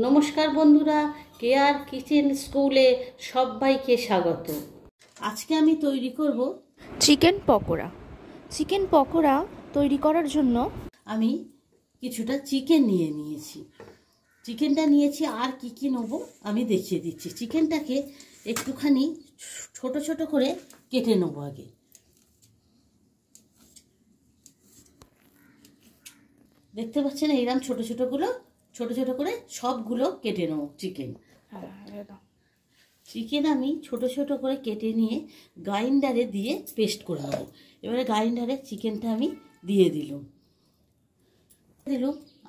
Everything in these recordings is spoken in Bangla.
নমস্কার বন্ধুরা, কেয়ার কিচেন স্কুলে সবাইকে স্বাগত। আজকে আমি তৈরি করব চিকেন পকোড়া। চিকেন পকোড়া তৈরি করার জন্য আমি কিছুটা চিকেন নিয়েছি। চিকেনটা নিয়েছি, আর কি কি নেব আমি দেখিয়ে দিচ্ছি। চিকেনটাকে একটুখানি ছোট ছোট করে কেটে নেব। আগে দেখতে পাচ্ছেন এইরকম ছোট ছোট করে সবগুলো কেটে নেব। চিকেন আমি ছোট ছোট করে কেটে নিয়ে গ্রাইন্ডারে দিয়ে পেস্ট করে নেব। এবারে গ্রাইন্ডারে চিকেনটা আমি দিয়ে দিলাম।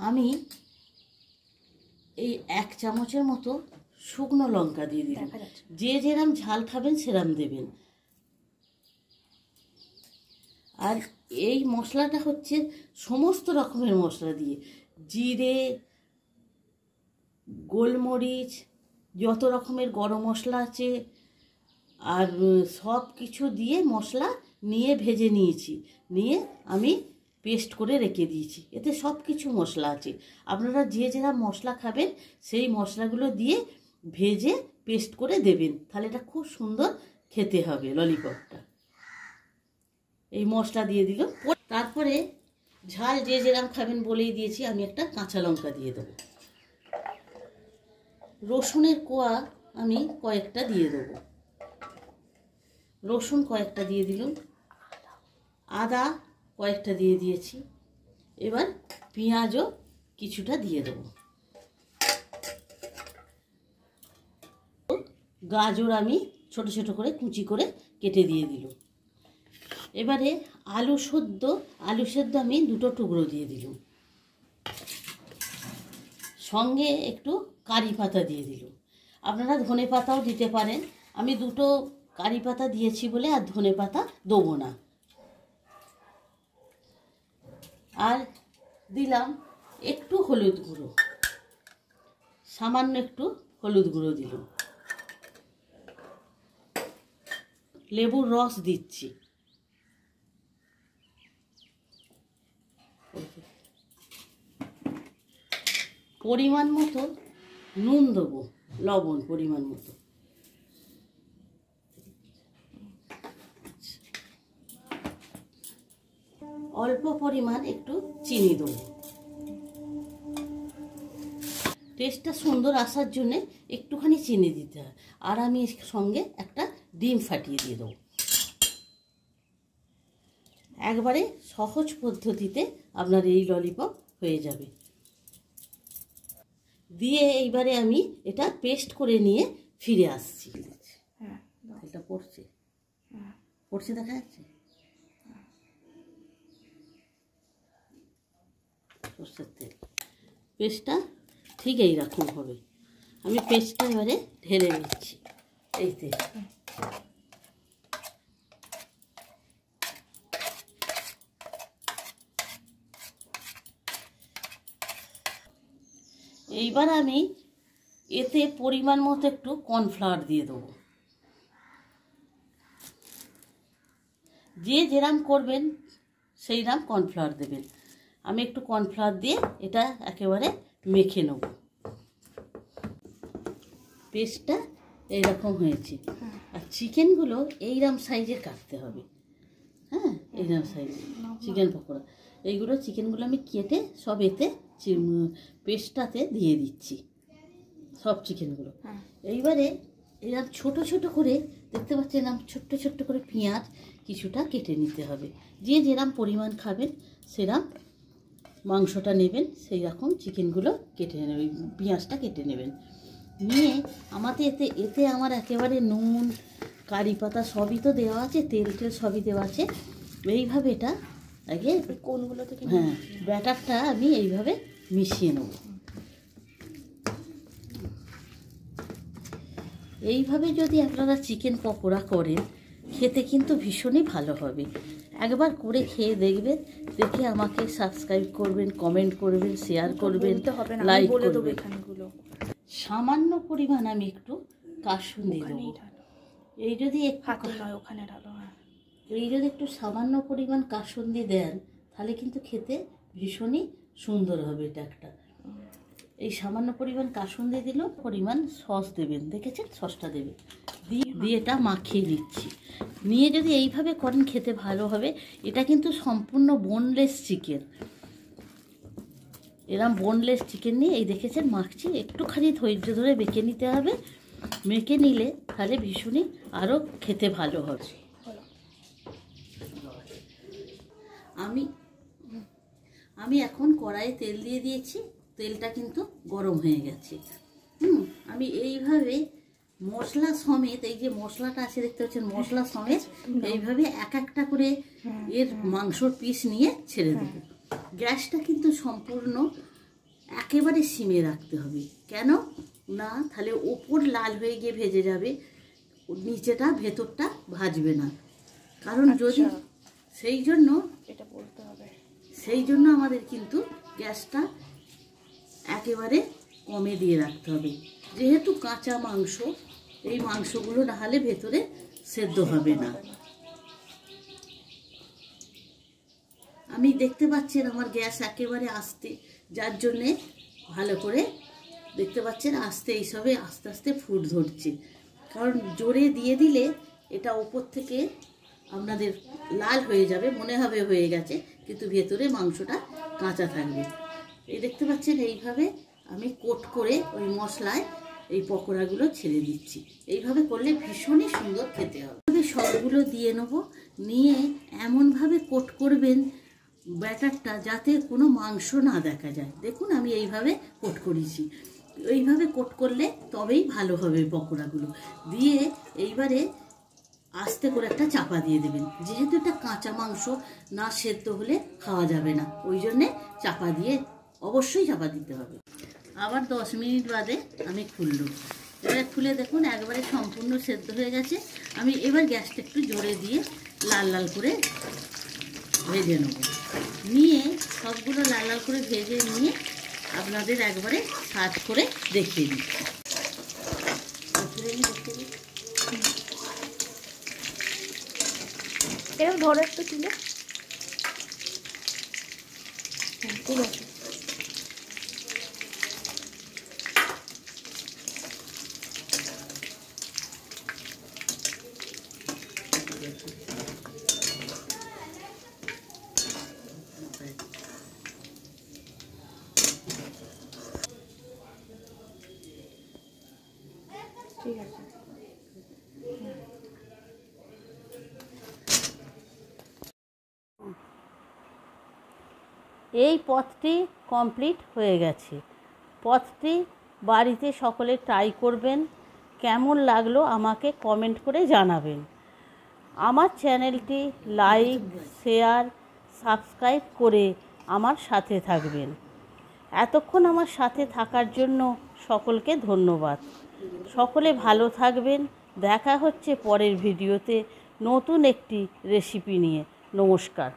আমি এই 1 চামচের মতো শুকনো লঙ্কা দিয়ে দিলাম। যে যেরকম ঝাল খাবেন সেরকম দেবেন। আর এই মশলাটা হচ্ছে সমস্ত রকমের মশলা দিয়ে, জিরে, গোলমরিচ, যত রকমের গরম মশলা আছে আর সব কিছু দিয়ে মশলা নিয়ে ভেজে নিয়েছি, নিয়ে আমি পেস্ট করে রেখে দিয়েছি। এতে সব কিছু মশলা আছে। আপনারা যে যেরা মশলা খাবেন সেই মশলাগুলো দিয়ে ভেজে পেস্ট করে দেবেন, তাহলে এটা খুব সুন্দর খেতে হবে ললিপপটা। এই মশলা দিয়ে দিল। তারপরে ঝাল যে যেরকম খাবেন বলেই দিয়েছি, আমি একটা কাঁচা লঙ্কা দিয়ে দেবো। রসুনের কোয়া আমি কয়েকটা দিয়ে দেবো। রসুন কয়েকটা দিয়ে দিলাম, আদা কয়েকটা দিয়ে দিয়েছি। এবার পেঁয়াজও কিছুটা দিয়ে দেবো। গাজর আমি ছোট ছোট করে কুচি করে কেটে দিয়ে দিলাম। এবারে আলু সেদ্ধ আমি 2টো টুকরো দিয়ে দিলাম। সঙ্গে একটু কারি পাতা দিয়ে দিলাম। আপনারা ধনে পাতাও দিতে পারেন। আমি 2টো কারি পাতা দিয়েছি বলে আর ধনে পাতা দেবো না। আর দিলাম একটু হলুদ গুঁড়ো, সামান্য একটু হলুদ গুঁড়ো দিলাম। লেবুর রস দিচ্ছি। পরিমাণ মতো নুন দেবো, লবণ পরিমাণ মতো। অল্প পরিমাণ একটু চিনি দেবো। টেস্টটা সুন্দর আসার জন্য একটুখানি চিনি দিতে হয়। আর আমি এর সঙ্গে একটা ডিম ফাটিয়ে দিয়ে দেবো। একবারে সহজ পদ্ধতিতে আপনার এই ললিপপ হয়ে যাবে। দিয়ে এইবারে আমি এটা পেস্ট করে নিয়ে ফিরে আসছি। এটা পড়ছে দেখা যাচ্ছে। সরষের তেল পেস্টটা ঠিক এইরকম হবে। আমি পেস্টটা এবারে ঢেলে নিচ্ছি এই তেল। এইবার আমি এতে পরিমাণ মতো একটু কর্নফ্লাওয়ার দিয়ে দেবো। যে যেরাম করবেন সেই রাম কর্নফ্লাওয়ার দেবেন। আমি একটু কর্নফ্লাওয়ার দিয়ে এটা একেবারে মেখে নেব। পেস্টটা এইরকম হয়েছে। আর চিকেনগুলো এইরকম সাইজের কাটতে হবে। হ্যাঁ, এইরকম সাইজের চিকেন পকোড়া। এইগুলো চিকেনগুলো আমি কেটে সব এতে পেস্টটাতে দিয়ে দিচ্ছি, সব চিকেনগুলো। এইবারে এরকম ছোট ছোট করে দেখতে পাচ্ছেন, এরকম ছোট্ট ছোট্ট করে পেঁয়াজ কিছুটা কেটে নিতে হবে। যে যেরকম পরিমাণ খাবেন সেরকম মাংসটা নেবেন, সেই রকম চিকেনগুলো কেটে নেবেন, পেঁয়াজটা কেটে নেবেন। নিয়ে আমাদের এতে আমার একেবারে নুন, কারি পাতা সবই তো দেওয়া আছে, তেল সবই দেওয়া আছে। এইভাবে এটা আগে কোনগুলো থেকে ব্যাটারটা আমি এইভাবে মিশিয়ে নেব। এইভাবে যদি আপনারা চিকেন পকোড়া করেন, খেতে কিন্তু ভীষণই ভালো হবে। একবার করে খেয়ে দেখবেন, দেখে আমাকে সাবস্ক্রাইব করবেন, কমেন্ট করবেন, শেয়ার করবেন, লাইক করবেন। সামান্য পরিমাণ আমি একটু কাসুন্দি দেবো। এই যদি একটু সামান্য পরিমাণ কাসুন্দি দেন, তাহলে কিন্তু খেতে ভীষণই সুন্দর হবে। এটা একটা এই সামান্য পরিমাণ কাসুন্দি দিল, পরিমাণ সস দেবেন, দেখেছেন সসটা দেবেন, দিয়ে এটা মাখিয়ে নিচ্ছি। নিয়ে যদি এইভাবে করেন খেতে ভালো হবে। এটা কিন্তু সম্পূর্ণ বোনলেস চিকেন। এরম বোনলেস চিকেন নিয়ে এই দেখেছেন মাখছি, একটুখানি ধৈর্য ধরে মেখে নিতে হবে। মেখে নিলে তাহলে ভীষণই আরও খেতে ভালো হবে। আমি এখন কড়াইয়ে তেল দিয়ে দিয়েছি, তেলটা কিন্তু গরম হয়ে গেছে। আমি এইভাবে মশলা সমেত, এই যে মশলাটা আছে দেখতে পাচ্ছেন, মশলা সমেত এইভাবে এক একটা করে এর মাংসর পিস নিয়ে ছেড়ে দেব। গ্যাসটা কিন্তু সম্পূর্ণ একেবারে সিমে রাখতে হবে। কেন না, তাহলে ওপর লাল হয়ে গিয়ে ভেজে যাবে, নিচেটা ভেতরটা ভাজবে না। কারণ যদি সেই জন্য এটা বলতে হবে, সেই জন্য আমাদের কিন্তু গ্যাসটা একেবারে কমে দিয়ে রাখতে হবে। যেহেতু কাঁচা মাংস, এই মাংসগুলো না হলে ভেতরে সেদ্ধ হবে না। আমি দেখতে পাচ্ছেন আমার গ্যাস একেবারে আস্তে, যার জন্যে ভালো করে দেখতে পাচ্ছেন আস্তে এইসবে আস্তে আস্তে ফুট ধরছে। কারণ জোরে দিয়ে দিলে এটা ওপর থেকে আপনাদের লাল হয়ে যাবে, মনে হবে হয়ে গেছে, কিন্তু ভেতরে মাংসটা কাঁচা থাকবে। এই দেখতে পাচ্ছেন এইভাবে আমি কোট করে ওই মশলায় এই পকোড়াগুলো ছেড়ে দিচ্ছি। এইভাবে করলে ভীষণই সুন্দর খেতে হবে। সবগুলো দিয়ে নেব, নিয়ে এমনভাবে কোট করবেন ব্যাটারটা যাতে কোনো মাংস না দেখা যায়। দেখুন আমি এইভাবে কোট করেছি, এইভাবে কোট করলে তবেই ভালো হবে পকোড়াগুলো। দিয়ে এইবারে আস্তে করে একটা চাপা দিয়ে দেবেন। যেহেতু এটা কাঁচা মাংস, না সেদ্ধ হলে খাওয়া যাবে না, ওই জন্যে চাপা দিয়ে অবশ্যই চাপা দিতে হবে। আবার 10 মিনিট বাদে আমি খুললাম। এবার খুলে দেখুন একবারে সম্পূর্ণ সেদ্ধ হয়ে গেছে। আমি এবার গ্যাসটা একটু জোরে দিয়ে লাল লাল করে ভেজে নেব। নিয়ে সবগুলো লাল লাল করে ভেজে নিয়ে আপনাদের একবারে সার্ভ করে দেখিয়ে দিচ্ছি। এরকম ধরে একটু তুলে, ঠিক আছে। ঠিক আছে। এই পথটি কমপ্লিট হয়ে গেছে। পথটি বাড়িতে সকলে ট্রাই করবেন। কেমন লাগলো আমাকে কমেন্ট করে জানাবেন। আমার চ্যানেলটি লাইক, শেয়ার, সাবস্ক্রাইব করে আমার সাথে থাকবেন। এতক্ষণ আমার সাথে থাকার জন্য সকলকে ধন্যবাদ। সকলে ভালো থাকবেন। দেখা হচ্ছে পরের ভিডিওতে নতুন একটি রেসিপি নিয়ে। নমস্কার।